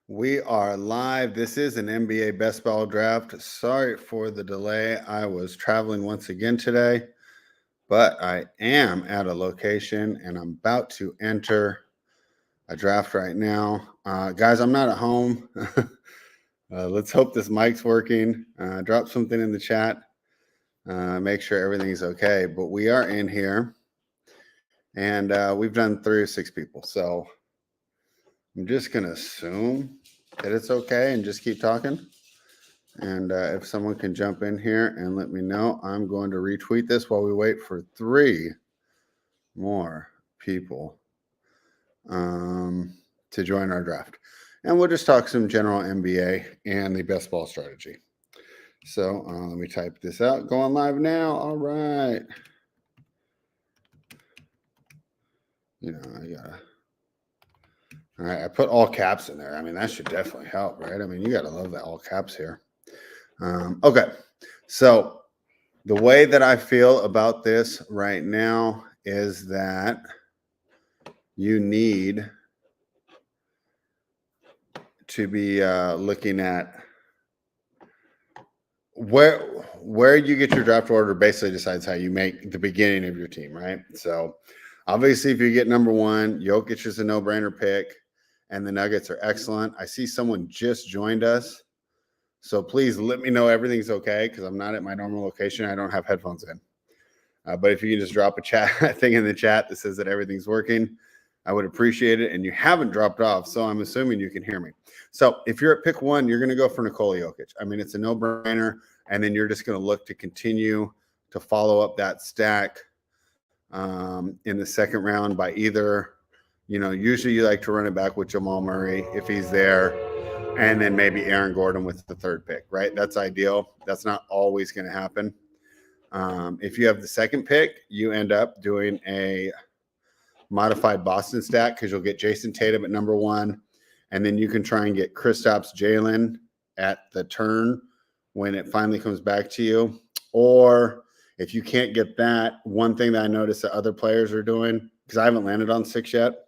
We are live. This is an NBA best ball draft. Sorry for the delay. I was traveling once again today, but I am at a location and I'm about to enter a draft right now. Guys, I'm not at home. Let's hope this mic's working. Drop something in the chat. Make sure everything's okay. But we are in here and we've done 3 or 6 people. So I'm just going to assume that it's okay and just keep talking. And if someone can jump in here and let me know, I'm going to retweet this while we wait for 3 more people to join our draft. And we'll just talk some general NBA and the best ball strategy. So let me type this out. Going live now. All right. I gotta. All right, I put all caps in there. I mean, that should definitely help, right? I mean, you got to love that all caps here. Okay, so the way that I feel about this right now is that you need to be looking at where you get your draft order basically decides how you make the beginning of your team, right? So obviously, if you get number 1, Jokic is a no-brainer pick, and the Nuggets are excellent. I see someone just joined us. So please let me know everything's okay because I'm not at my normal location. I don't have headphones in. But if you can just drop a chat thing in the chat that says that everything's working, I would appreciate it. And you haven't dropped off, so I'm assuming you can hear me. So if you're at pick 1, you're going to go for Nikola Jokic. I mean, it's a no-brainer. And then you're just going to look to continue to follow up that stack in the second round by either, usually you like to run it back with Jamal Murray if he's there, and then maybe Aaron Gordon with the 3rd pick, right? That's ideal. That's not always going to happen. If you have the 2nd pick, you end up doing a modified Boston stack because you'll get Jason Tatum at number 1, and then you can try and get Kristaps Jalen at the turn when it finally comes back to you. Or if you can't get that, one thing that I noticed that other players are doing, because I haven't landed on 6 yet,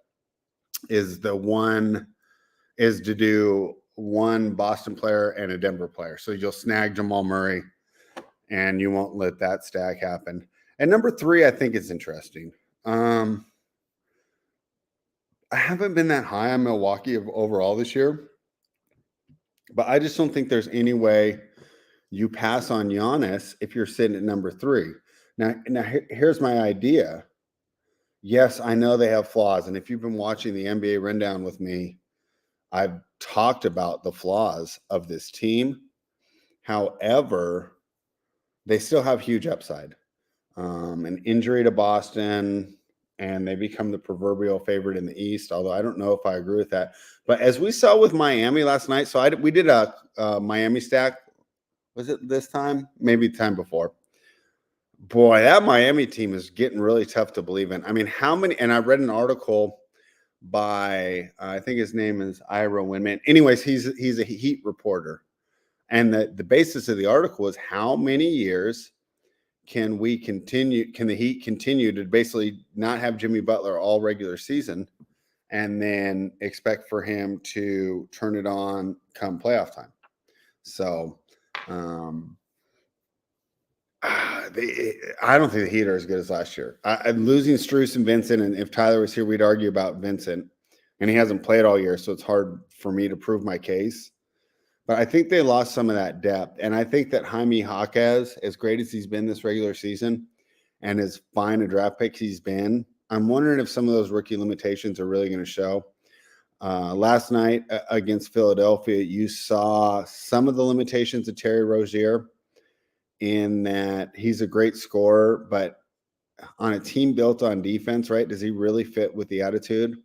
is to do 1 Boston player and a Denver player. So you'll snag Jamal Murray and you won't let that stack happen. And number 3, I think is interesting. I haven't been that high on Milwaukee overall this year, but I just don't think there's any way you pass on Giannis if you're sitting at number 3. Now here's my idea. Yes, I know they have flaws. And if you've been watching the NBA rundown with me, I've talked about the flaws of this team. However, they still have huge upside. An injury to Boston, and they become the proverbial favorite in the East, although I don't know if I agree with that. But as we saw with Miami last night, so we did a Miami stack. Was it this time? Maybe the time before. Boy, that Miami team is getting really tough to believe in. I mean, how many – and I read an article by I think his name is Ira Winman. Anyways, he's a Heat reporter. And the basis of the article is how many years can the Heat continue to basically not have Jimmy Butler all regular season and then expect for him to turn it on come playoff time? So I don't think the Heat are as good as last year. I'm losing Strus and Vincent, and if Tyler was here, we'd argue about Vincent, and he hasn't played all year, so it's hard for me to prove my case. But I think they lost some of that depth, and I think that Jaime Jaquez, as great as he's been this regular season, and as fine a draft pick he's been, I'm wondering if some of those rookie limitations are really going to show. Last night against Philadelphia, you saw some of the limitations of Terry Rozier, in that he's a great scorer, but on a team built on defense, right? Does he really fit with the attitude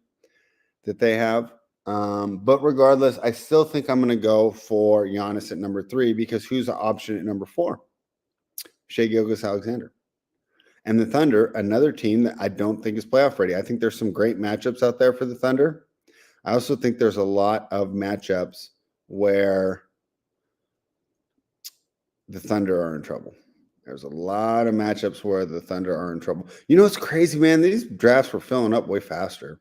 that they have? But regardless, I still think I'm going to go for Giannis at number 3 because who's the option at number 4? Shai Gilgeous-Alexander. And the Thunder, another team that I don't think is playoff ready. I think there's some great matchups out there for the Thunder. I also think there's a lot of matchups where the Thunder are in trouble. There's a lot of matchups where the Thunder are in trouble. You know, it's crazy, man. These drafts were filling up way faster.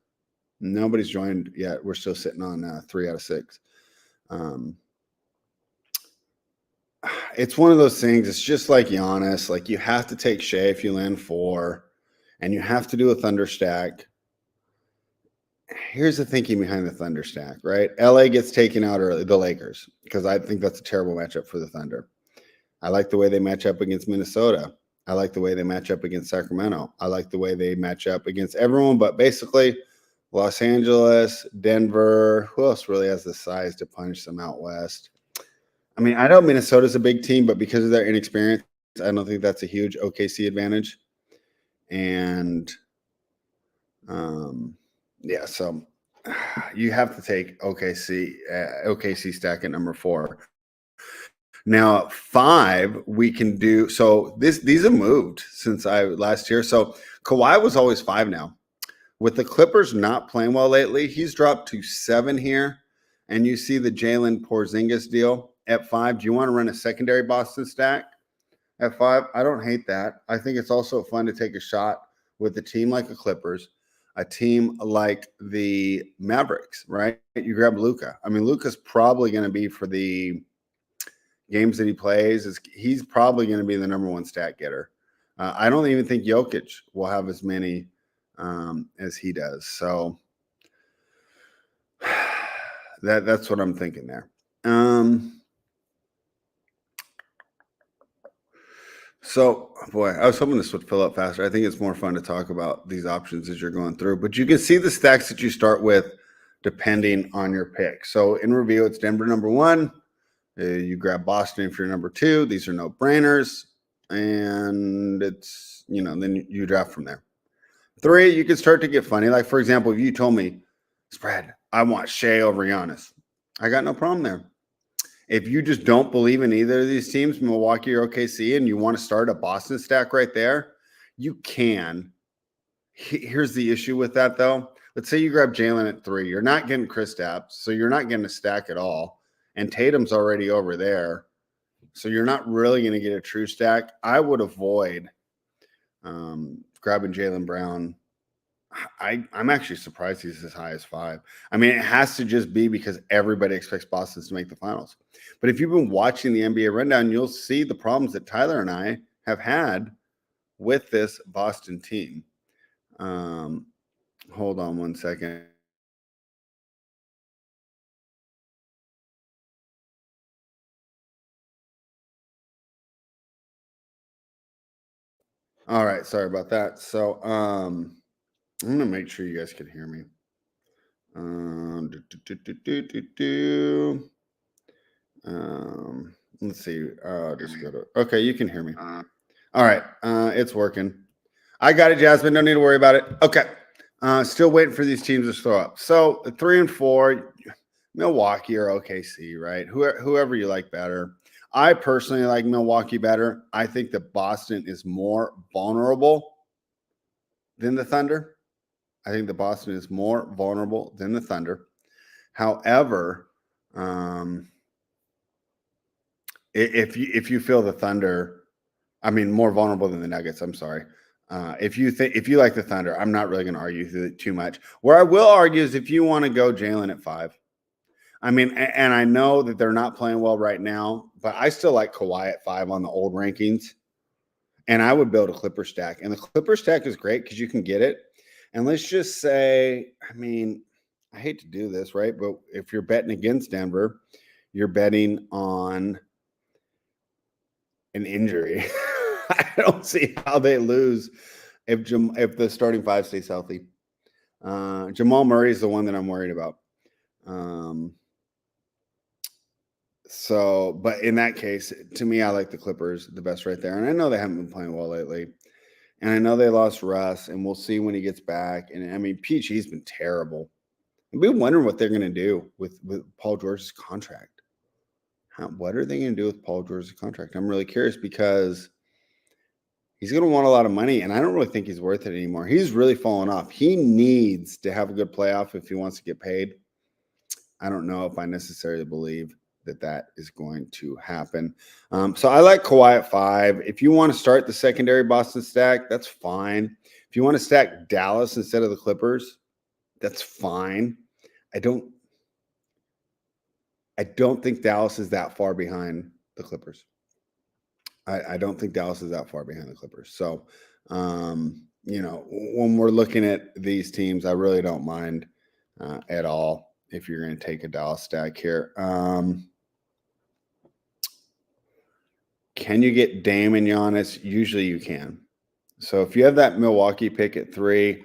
Nobody's joined yet. We're still sitting on 3 out of 6. Um, it's one of those things. It's just like Giannis. Like you have to take Shea if you land 4, and you have to do a Thunder stack. Here's the thinking behind the Thunder stack, right? LA gets taken out early, the Lakers, because I think that's a terrible matchup for the Thunder. I like the way they match up against Minnesota. I like the way they match up against Sacramento. I like the way they match up against everyone, but basically Los Angeles, Denver. Who else really has the size to punish them out west? I mean, I know Minnesota's a big team, but because of their inexperience, I don't think that's a huge OKC advantage. And yeah, so you have to take OKC stack at number 4. Now, 5, we can do so. These have moved since last year. So Kawhi was always 5 now. With the Clippers not playing well lately, he's dropped to 7 here. And you see the Jalen Porzingis deal at 5. Do you want to run a secondary Boston stack at 5? I don't hate that. I think it's also fun to take a shot with a team like the Clippers, a team like the Mavericks, right? You grab Luka. I mean, Luka's probably going to be for the games that he plays, he's probably going to be the number 1 stat getter. I don't even think Jokic will have as many as he does. So that's what I'm thinking there. So, boy, I was hoping this would fill up faster. I think it's more fun to talk about these options as you're going through. But you can see the stacks that you start with depending on your pick. So in review, it's Denver number 1. You grab Boston if you're number 2. These are no-brainers. And it's, then you draft from there. 3, you can start to get funny. Like, for example, if you told me, spread, I want Shea over Giannis, I got no problem there. If you just don't believe in either of these teams, Milwaukee or OKC, and you want to start a Boston stack right there, you can. Here's the issue with that, though. Let's say you grab Jalen at 3. You're not getting Kristaps, so you're not getting a stack at all. And Tatum's already over there. So you're not really going to get a true stack. I would avoid grabbing Jaylen Brown. I'm actually surprised he's as high as 5. I mean, it has to just be because everybody expects Boston to make the finals. But if you've been watching the NBA rundown, you'll see the problems that Tyler and I have had with this Boston team. Hold on one second. All right, sorry about that. So I'm gonna make sure you guys can hear me. Let's see. Just go to. Okay, you can hear me. All right, it's working. I got it, Jasmine. No need to worry about it. Okay. Still waiting for these teams to throw up. So 3 and 4, Milwaukee or OKC, right? Whoever you like better. I personally like Milwaukee better. I think that Boston is more vulnerable than the Thunder. I think that Boston is more vulnerable than the Thunder. However, if you feel the Thunder, I mean more vulnerable than the Nuggets. I'm sorry. If you like the Thunder, I'm not really going to argue too much. Where I will argue is if you want to go Jalen at 5. I mean, and I know that they're not playing well right now, but I still like Kawhi at 5 on the old rankings. And I would build a Clipper stack. And the Clipper stack is great because you can get it. And let's just say, I mean, I hate to do this, right? But if you're betting against Denver, you're betting on an injury. I don't see how they lose if the starting 5 stays healthy. Jamal Murray is the one that I'm worried about. So, but in that case, to me, I like the Clippers the best right there. And I know they haven't been playing well lately. And I know they lost Russ, and we'll see when he gets back. And I mean, PG's been terrible. I've been wondering what they're going to do with Paul George's contract. What are they going to do with Paul George's contract? I'm really curious because he's going to want a lot of money, and I don't really think he's worth it anymore. He's really fallen off. He needs to have a good playoff if he wants to get paid. I don't know if I necessarily believe that is going to happen. So I like Kawhi at 5. If you want to start the secondary Boston stack, that's fine. If you want to stack Dallas instead of the Clippers, that's fine. I I don't think Dallas is that far behind the Clippers. I don't think Dallas is that far behind the Clippers. So, when we're looking at these teams, I really don't mind at all if you're going to take a Dallas stack here. Can you get Dame and Giannis? Usually you can. So if you have that Milwaukee pick at 3,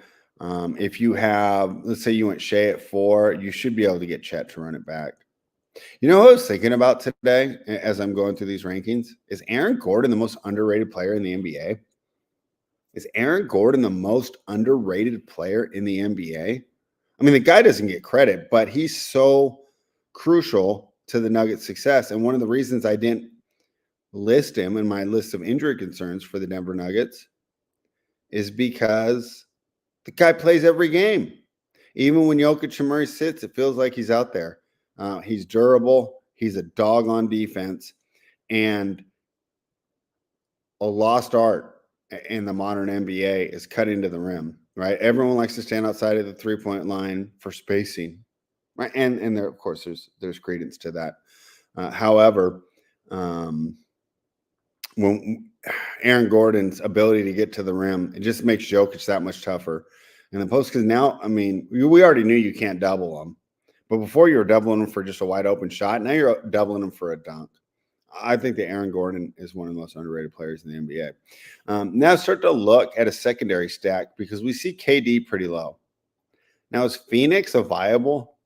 if you have, let's say you went Shea at 4, you should be able to get Chet to run it back. You know what I was thinking about today as I'm going through these rankings? Is Aaron Gordon the most underrated player in the NBA? Is Aaron Gordon the most underrated player in the NBA? I mean, the guy doesn't get credit, but he's so crucial to the Nuggets' success. And one of the reasons I didn't list him in my list of injury concerns for the Denver Nuggets is because the guy plays every game. Even when Jokic and Murray sits, it feels like he's out there. He's durable. He's a dog on defense. And a lost art in the modern NBA is cutting to the rim, right? Everyone likes to stand outside of the three-point line for spacing, right? And there, of course, there's credence to that. However, when Aaron Gordon's ability to get to the rim, it just makes Jokic that much tougher in the post. Because now, I mean, we already knew you can't double them, but before you were doubling them for just a wide open shot. Now you're doubling them for a dunk. I think that Aaron Gordon is one of the most underrated players in the NBA. Now start to look at a secondary stack because we see KD pretty low. Now is Phoenix a viable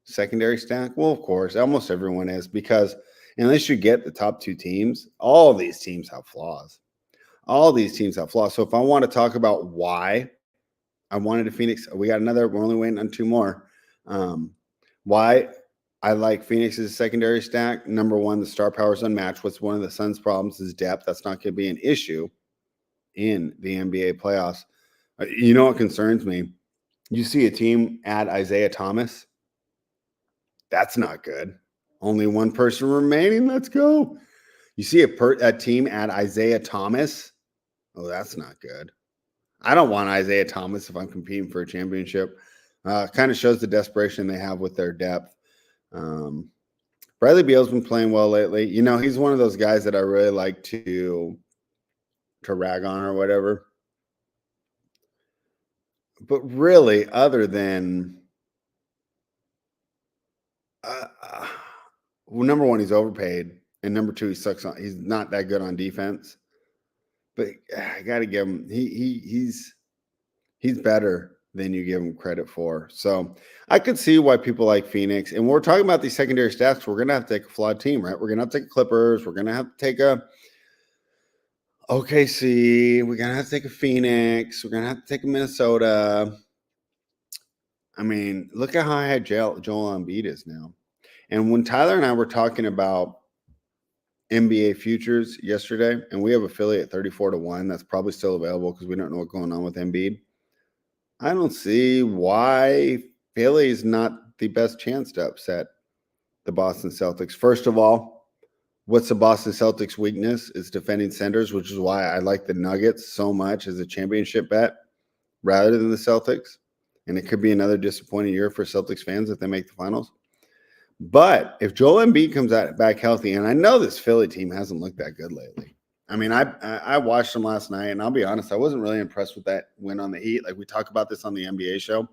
secondary stack? Well, of course, almost everyone is, because unless you get the top 2 teams, all these teams have flaws. All these teams have flaws. So if I want to talk about why I wanted a Phoenix, we're only waiting on 2 more. Why I like Phoenix as a secondary stack. Number one, the star power is unmatched. What's one of the Suns' problems is depth. That's not going to be an issue in the NBA playoffs. You know what concerns me? You see a team add Isaiah Thomas. That's not good. Only one person remaining. Let's go. You see a team add Isaiah Thomas. Oh, that's not good. I don't want Isaiah Thomas if I'm competing for a championship. Kind of shows the desperation they have with their depth. Bradley Beal's been playing well lately. You know, he's one of those guys that I really like to rag on or whatever. But really, other than well, number one, he's overpaid, and number two, he sucks on. He's not that good on defense. But I got to give him. He's better than you give him credit for. So I could see why people like Phoenix. And when we're talking about these secondary stats, we're going to have to take a flawed team, right? We're going to have to take Clippers. We're going to have to take a OKC. We're going to have to take a Phoenix. We're going to have to take a Minnesota. I mean, look at how high Joel Embiid is now. And when Tyler and I were talking about NBA futures yesterday, and we have a Philly at 34-1, that's probably still available because we don't know what's going on with Embiid. I don't see why Philly's not the best chance to upset the Boston Celtics. First of all, what's the Boston Celtics' weakness? It's defending centers, which is why I like the Nuggets so much as a championship bet rather than the Celtics. And it could be another disappointing year for Celtics fans if they make the finals. But if Joel Embiid comes back healthy, and I know this Philly team hasn't looked that good lately. I mean, I watched them last night, and I'll be honest, I wasn't really impressed with that win on the Heat. Like we talk about this on the NBA show.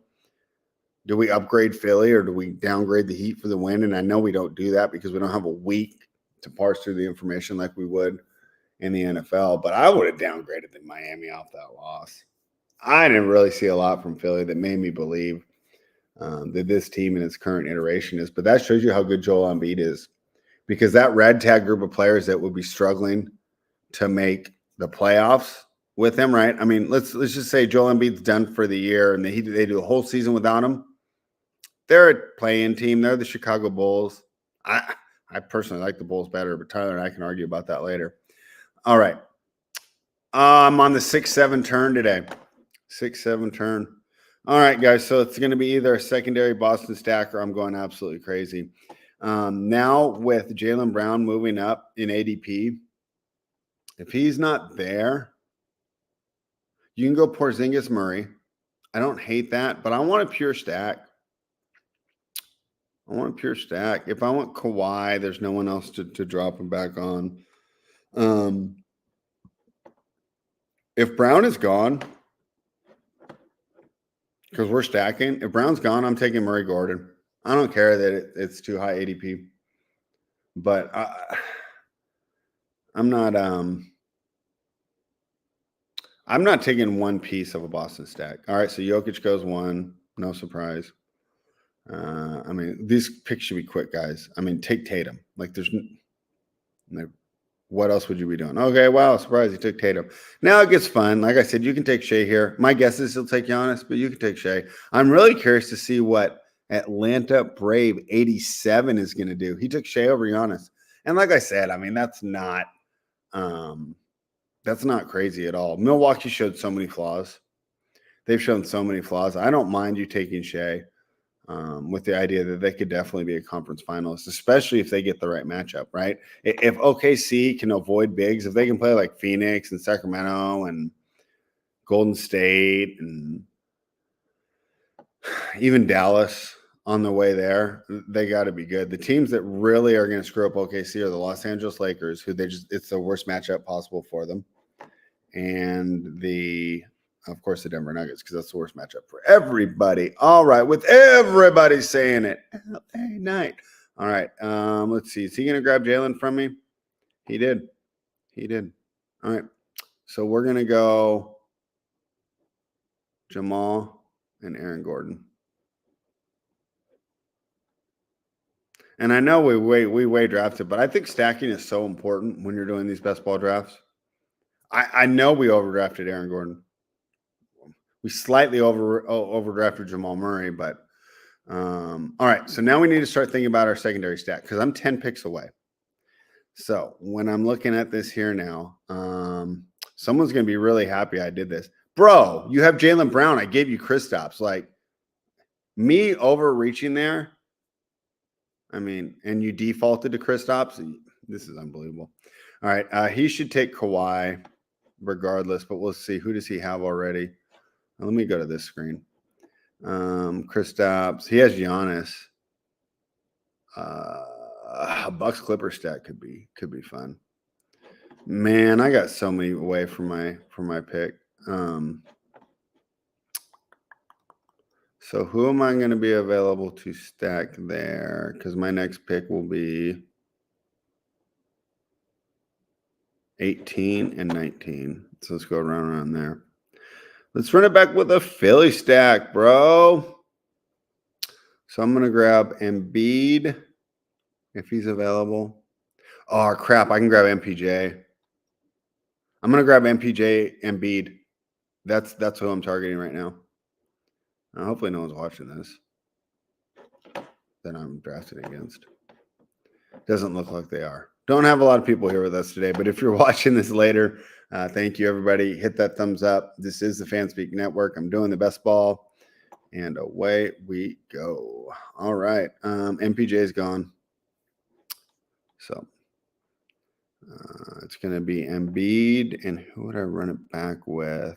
Do we upgrade Philly or do we downgrade the Heat for the win? And I know we don't do that because we don't have a week to parse through the information like we would in the NFL. But I would have downgraded the Miami off that loss. I didn't really see a lot from Philly that made me believe that this team in its current iteration is. But that shows you how good Joel Embiid is, because that red tag group of players that would be struggling to make the playoffs with him, right? I mean, let's just say Joel Embiid's done for the year and they do a whole season without him. They're a play-in team. They're the Chicago Bulls. I personally like the Bulls better, but Tyler and I can argue about that later. All right. I'm on the 6-7 turn today. 6-7 turn. All right, guys. So it's going to be either a secondary Boston stack or I'm going absolutely crazy. Now with Jaylen Brown moving up in ADP, if he's not there, you can go Porzingis Murray. I don't hate that, but I want a pure stack. I want a pure stack. If I want Kawhi, there's no one else to drop him back on. If Brown is gone, because we're stacking, if Brown's gone, I'm taking Murray Gordon. I don't care that it's too high ADP, but I'm not. I'm not taking one piece of a Boston stack. All right, so Jokic goes one, no surprise. I mean, these picks should be quick, guys. I mean, take Tatum. Like, what else would you be doing? Okay, wow, surprise, he took Tatum. Now it gets fun. Like I said, you can take Shea here. My guess is he'll take Giannis, but you can take Shea. I'm really curious to see what Atlanta Brave 87 is going to do. He took Shea over Giannis. And like I said, I mean, that's not crazy at all. Milwaukee showed so many flaws. They've shown so many flaws. I don't mind you taking Shea with the idea that they could definitely be a conference finalist, especially if they get the right matchup, right? If OKC can avoid bigs, if they can play like Phoenix and Sacramento and Golden State and even Dallas on the way there, they got to be good. The teams that really are going to screw up OKC are the Los Angeles Lakers, who it's the worst matchup possible for them. And of course, the Denver Nuggets, because that's the worst matchup for everybody. All right, with everybody saying it, LA night. All right, let's see. Is he going to grab Jalen from me? He did. All right, so we're going to go Jamal and Aaron Gordon. And I know we way drafted, but I think stacking is so important when you're doing these best ball drafts. I know we overdrafted Aaron Gordon. We slightly overdrafted Jamal Murray, but all right. So now we need to start thinking about our secondary stack because I'm 10 picks away. So when I'm looking at this here now, someone's going to be really happy I did this. Bro, you have Jaylen Brown. I gave you Kristaps. Like, me overreaching there, I mean, and you defaulted to Kristaps. This is unbelievable. All right. He should take Kawhi regardless, but we'll see. Who does he have already? Let me go to this screen. Kristaps. He has Giannis. A Bucks Clipper stack could be fun. Man, I got so many away from my pick. So who am I going to be available to stack there? Because my next pick will be 18 and 19. So let's go around there. Let's run it back with a Philly stack, bro. So I'm going to grab Embiid if he's available. Oh, crap. I can grab MPJ. I'm going to grab MPJ Embiid. That's who I'm targeting right now. Hopefully no one's watching this that I'm drafting against. Doesn't look like they are. Don't have a lot of people here with us today, but if you're watching this later, thank you, everybody. Hit that thumbs up. This is the Fanspeak Network. I'm doing the best ball, and away we go. All right. MPJ is gone. So it's going to be Embiid, and who would I run it back with?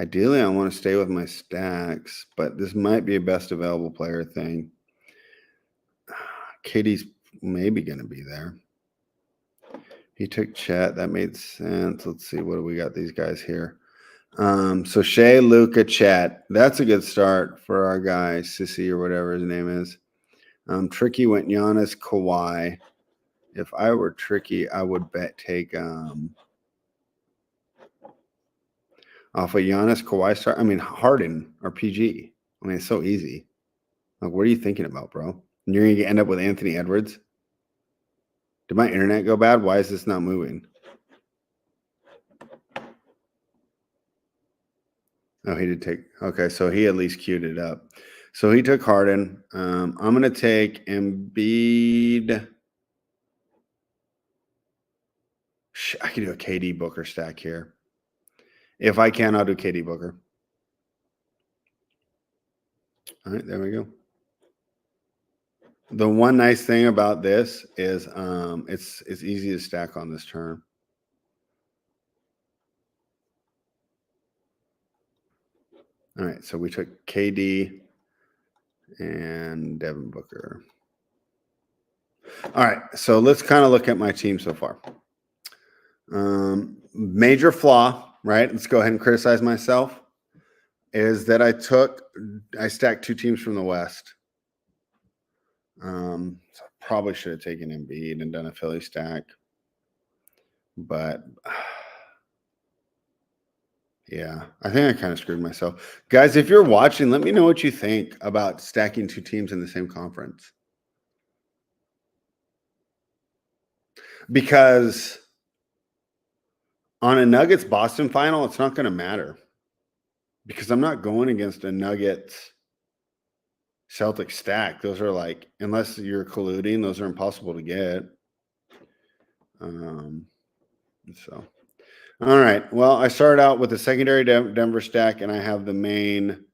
Ideally, I want to stay with my stacks, but this might be a best available player thing. KD's maybe going to be there. He took Chet. That made sense. Let's see. What do we got these guys here? So Shea, Luka, Chet. That's a good start for our guy, Sissy or whatever his name is. Tricky went Giannis, Kawhi. If I were Tricky, I would take off a Giannis, Kawhi start. I mean, Harden or PG. I mean, it's so easy. Like, what are you thinking about, bro? And you're going to end up with Anthony Edwards? Did my internet go bad? Why is this not moving? Oh, he did take. Okay, so he at least queued it up. So he took Harden. I'm going to take Embiid. I can do a KD Booker stack here. If I can, I'll do KD Booker. All right, there we go. The one nice thing about this is it's easy to stack on this turn. All right, so we took KD and Devin Booker. All right, so let's kind of look at my team so far. Major flaw, right? Let's go ahead and criticize myself. Is that I stacked two teams from the West. So I probably should have taken Embiid and done a Philly stack, but yeah, I think I kind of screwed myself. Guys, if you're watching, let me know what you think about stacking two teams in the same conference. Because on a Nuggets Boston final, it's not going to matter. Because I'm not going against a Nuggets Celtic stack. Those are like, unless you're colluding, those are impossible to get. So, all right. Well, I started out with the secondary Denver stack, and I have the main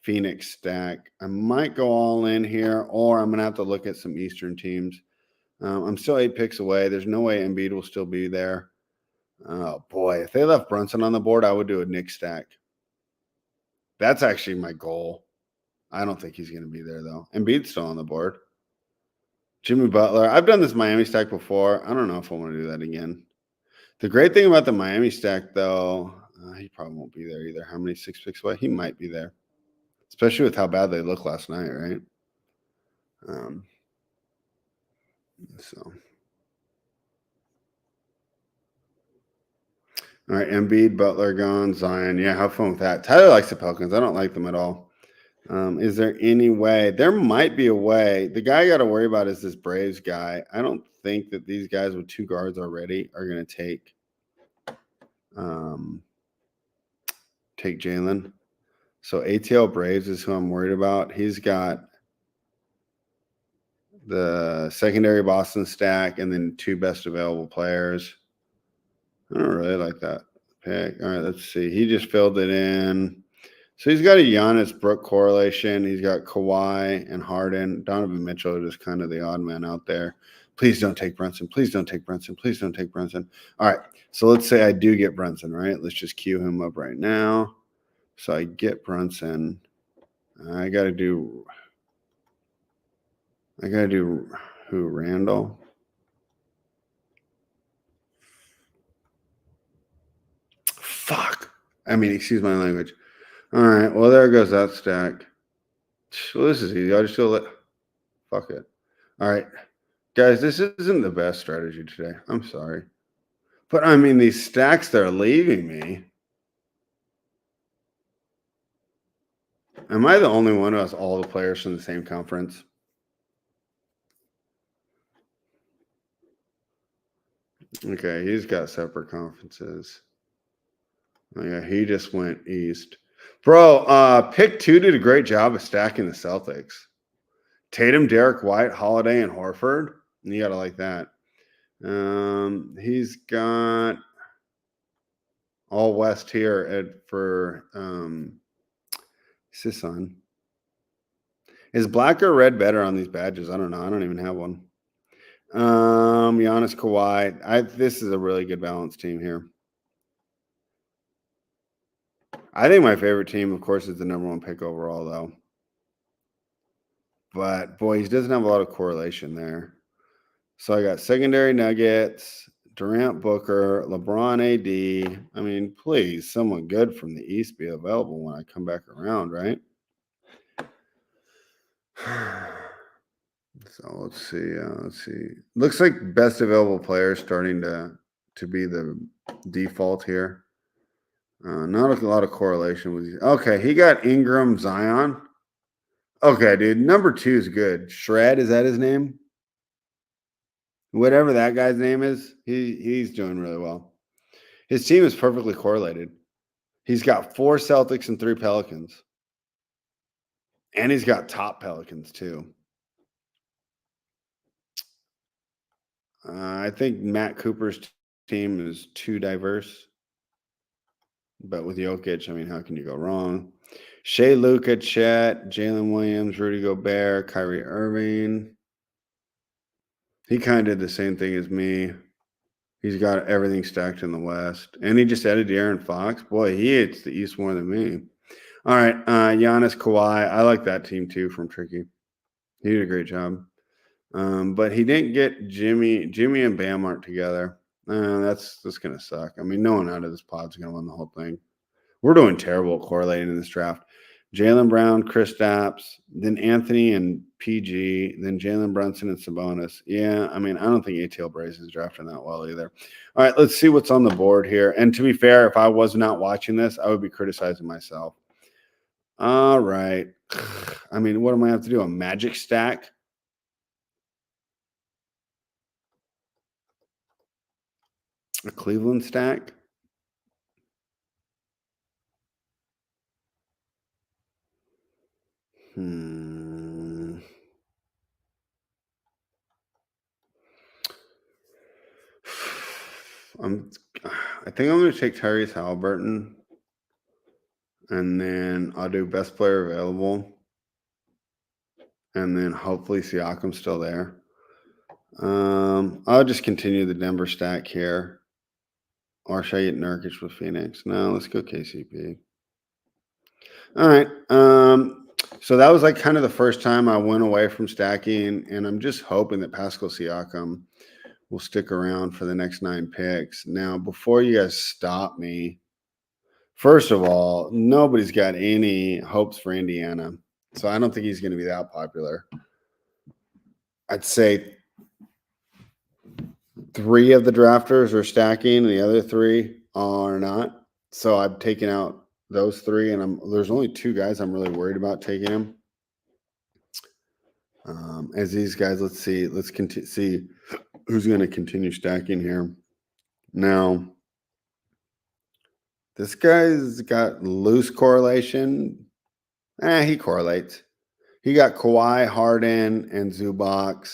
Phoenix stack. I might go all in here, or I'm going to have to look at some Eastern teams. I'm still 8 picks away. There's no way Embiid will still be there. Oh, boy. If they left Brunson on the board, I would do a Knicks stack. That's actually my goal. I don't think he's going to be there, though. Embiid's still on the board. Jimmy Butler. I've done this Miami stack before. I don't know if I want to do that again. The great thing about the Miami stack, though, he probably won't be there either. How many 6 picks away? He might be there, especially with how bad they looked last night, right? So, all right, Embiid, Butler gone, Zion. Yeah, have fun with that. Tyler likes the Pelicans. I don't like them at all. Is there any way? There might be a way. The guy I got to worry about is this Braves guy. I don't think that these guys with 2 guards already are going to take Jalen. So ATL Braves is who I'm worried about. He's got the secondary Boston stack and then 2 best available players. I don't really like that pick. All right, let's see. He just filled it in. So he's got a Giannis Brook correlation. He's got Kawhi and Harden. Donovan Mitchell is kind of the odd man out there. Please don't take Brunson. Please don't take Brunson. Please don't take Brunson. All right. So let's say I do get Brunson, right? Let's just queue him up right now. So I get Brunson. I got to do who? Randall? Fuck. I mean, excuse my language. All right. Well, there goes that stack. Well, this is easy. I'll just go fuck it. All right. Guys, this isn't the best strategy today. I'm sorry. But I mean, these stacks they're leaving me. Am I the only one who has all the players from the same conference? Okay, he's got separate conferences. Oh, yeah, he just went east. Bro, pick 2 did a great job of stacking the Celtics. Tatum, Derek White, Holiday, and Horford. You gotta like that. He's got all West here for Sisson. Is black or red better on these badges? I don't know. I don't even have one. Giannis, Kawhi. This is a really good balanced team here. I think my favorite team, of course, is the #1 pick overall, though. But boy, he doesn't have a lot of correlation there. So I got secondary Nuggets, Durant, Booker, LeBron, AD. I mean, please, someone good from the East be available when I come back around, right? So let's see. Looks like best available player starting to be the default here. Not a lot of correlation with these. Okay, he got Ingram, Zion. Okay, dude. #2 is good. Shred, is that his name? Whatever that guy's name is, he's doing really well. His team is perfectly correlated. He's got 4 Celtics and 3 Pelicans. And he's got top Pelicans too. I think Matt Cooper's team is too diverse. But with Jokic, I mean, how can you go wrong? Shea, Luka, Chet, Jalen Williams, Rudy Gobert, Kyrie Irving. He kind of did the same thing as me. He's got everything stacked in the West. And he just added De'Aaron Fox. Boy, he hits the East more than me. All right, Giannis, Kawhi. I like that team too from Tricky. He did a great job. But he didn't get Jimmy. Jimmy and Bam aren't together. That's gonna suck. I mean, no one out of this pod's gonna win the whole thing. We're doing terrible at correlating in this draft. Jalen Brown, Chris Stapps, then Anthony and PG, then Jalen Brunson and Sabonis. Yeah, I mean, I don't think ATL Braze is drafting that well either. All right, let's see what's on the board here. And to be fair, if I was not watching this, I would be criticizing myself. All right. I mean, what am I have to do? A magic stack? A Cleveland stack? Hmm. I'm. I think I'm going to take Tyrese Halliburton, and then I'll do best player available, and then hopefully Siakam's still there. I'll just continue the Denver stack here, or should I get Nurkic with Phoenix? No, let's go KCP. All right. So that was like kind of the first time I went away from stacking, and I'm just hoping that Pascal Siakam will stick around for the next 9 picks. Now, before you guys stop me, first of all, nobody's got any hopes for Indiana, so I don't think he's going to be that popular. I'd say 3 of the drafters are stacking, and the other 3 are not. So I've taken out those 3, and there's only 2 guys I'm really worried about taking them. As these guys, let's see who's going to continue stacking here. Now, this guy's got loose correlation. He correlates. He got Kawhi, Harden, and Zubac,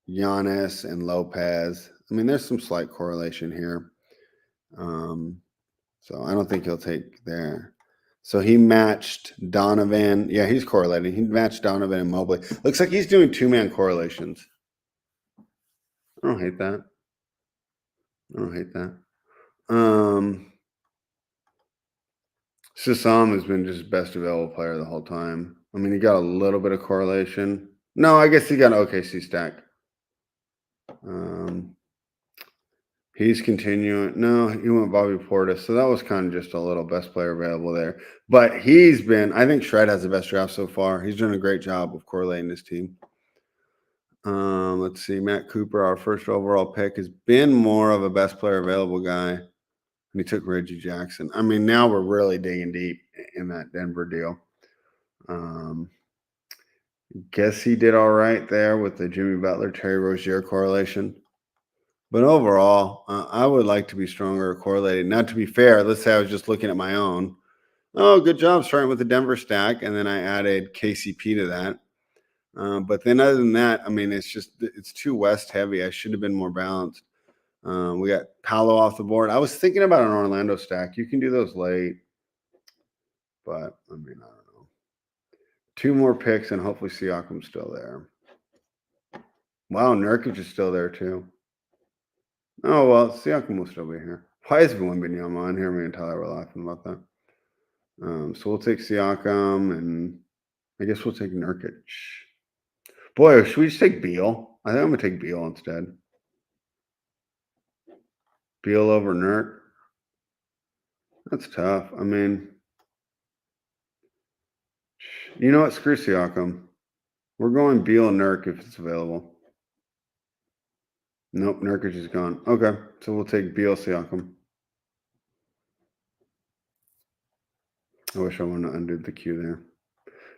Giannis, and Lopez. I mean, there's some slight correlation here. So I don't think he'll take there. So he matched Donovan. Yeah, he's correlating. He matched Donovan and Mobley. Looks like he's doing 2-man correlations. I don't hate that. Sisam has been just best available player the whole time. I mean, he got a little bit of correlation. No, I guess he got an OKC stack. He's continuing. No, he went Bobby Portis. So that was kind of just a little best player available there. But he's been, I think Shred has the best draft so far. He's doing a great job of correlating his team. Let's see. Matt Cooper, our first overall pick, has been more of a best player available guy. And he took Reggie Jackson. I mean, now we're really digging deep in that Denver deal. Guess he did all right there with the Jimmy Butler, Terry Rozier correlation. But overall, I would like to be stronger correlated. Now, to be fair, let's say I was just looking at my own. Oh, good job starting with the Denver stack. And then I added KCP to that. But then other than that, I mean, it's too West heavy. I should have been more balanced. We got Paolo off the board. I was thinking about an Orlando stack. You can do those late. But, I mean, I don't know. 2 more picks, and hopefully Siakam's still there. Wow, Nurkic is still there, too. Oh, well, Siakam will still be here. Why is Wembanyama on here? Me and Tyler were laughing about that. So we'll take Siakam, and I guess we'll take Nurkic. Boy, should we just take Beal? I think I'm going to take Beal instead. Beal over Nurk. That's tough. I mean, you know what? Screw Siakam. We're going Beal and Nurk if it's available. Nope, Nurkic is gone. Okay, so we'll take Beal, Siakam. I wish I wouldn't have undid the queue there.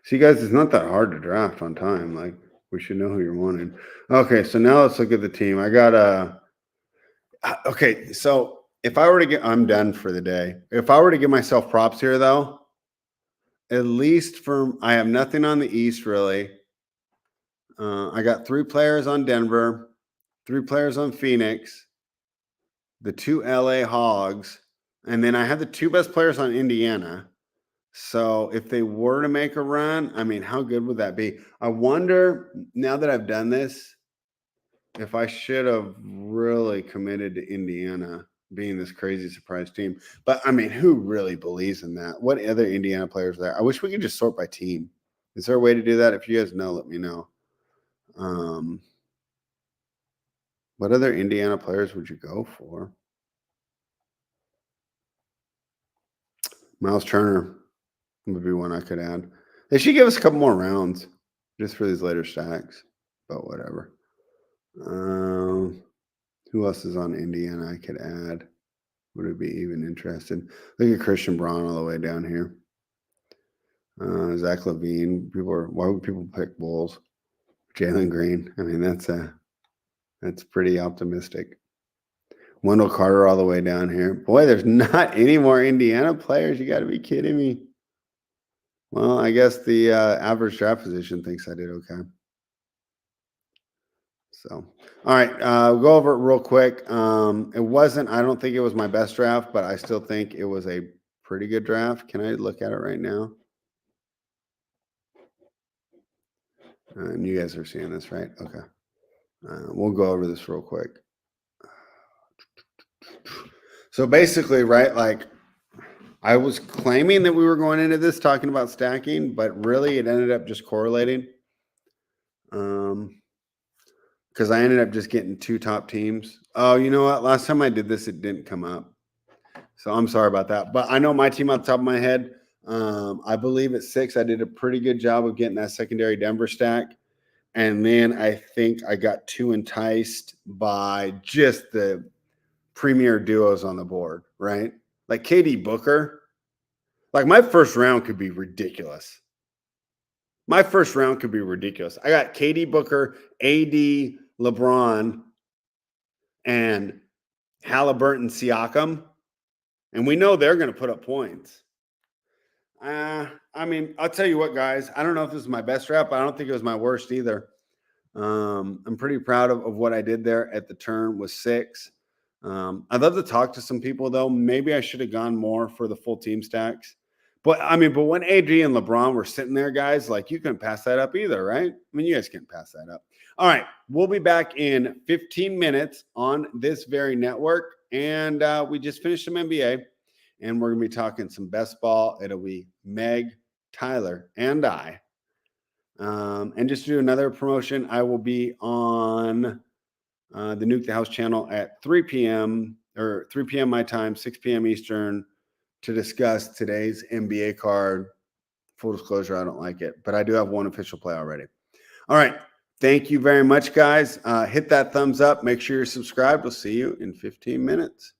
See, guys, it's not that hard to draft on time. Like, we should know who you're wanting. Okay, so now let's look at the team. I got okay, so if I were to get, I'm done for the day. If I were to give myself props here, though, at least I have nothing on the East, really. I got 3 players on Denver, 3 players on Phoenix, the 2 LA Hogs, and then I have the 2 best players on Indiana. So if they were to make a run, I mean, how good would that be? I wonder, now that I've done this, if I should have really committed to Indiana being this crazy surprise team. But I mean, who really believes in that? What other Indiana players are there? I wish we could just sort by team. Is there a way to do that? If you guys know, let me know. What other Indiana players would you go for? Miles Turner would be one I could add. They should give us a couple more rounds just for these later stacks, but whatever. Who else is on Indiana I could add? Would it be even interested? Look at Christian Braun all the way down here. Zach Levine. Why would people pick Bulls? Jalen Green. I mean, that's pretty optimistic. Wendell Carter all the way down here. Boy, there's not any more Indiana players. You got to be kidding me. Well, I guess the average draft position thinks I did okay. So, all right, we'll go over it real quick. I don't think it was my best draft, but I still think it was a pretty good draft. Can I look at it right now? And you guys are seeing this, right? Okay. We'll go over this real quick. So basically, right, like I was claiming that we were going into this talking about stacking, but really it ended up just correlating. Because I ended up just getting 2 top teams. Oh, you know what? Last time I did this, it didn't come up. So I'm sorry about that. But I know my team off the top of my head. I believe at 6, I did a pretty good job of getting that secondary Denver stack. And then I think I got too enticed by just the premier duos on the board, right? Like KD Booker. Like my first round could be ridiculous. I got KD Booker, AD, LeBron, and Halliburton, Siakam. And we know they're going to put up points. I mean, I'll tell you what, guys. I don't know if this is my best draft, but I don't think it was my worst either. I'm pretty proud of what I did there at the turn with 6. I'd love to talk to some people, though. Maybe I should have gone more for the full team stacks. But when AD and LeBron were sitting there, guys, like you couldn't pass that up either, right? I mean, you guys can't pass that up. All right. We'll be back in 15 minutes on this very network. And we just finished some NBA. And we're going to be talking some best ball. It'll be Meg, Tyler, and I. And just to do another promotion, I will be on the Nuke the House channel at 3 p.m. or 3 p.m. my time, 6 p.m. Eastern, to discuss today's NBA card. Full disclosure, I don't like it, but I do have one official play already. All right. Thank you very much, guys. Hit that thumbs up. Make sure you're subscribed. We'll see you in 15 minutes.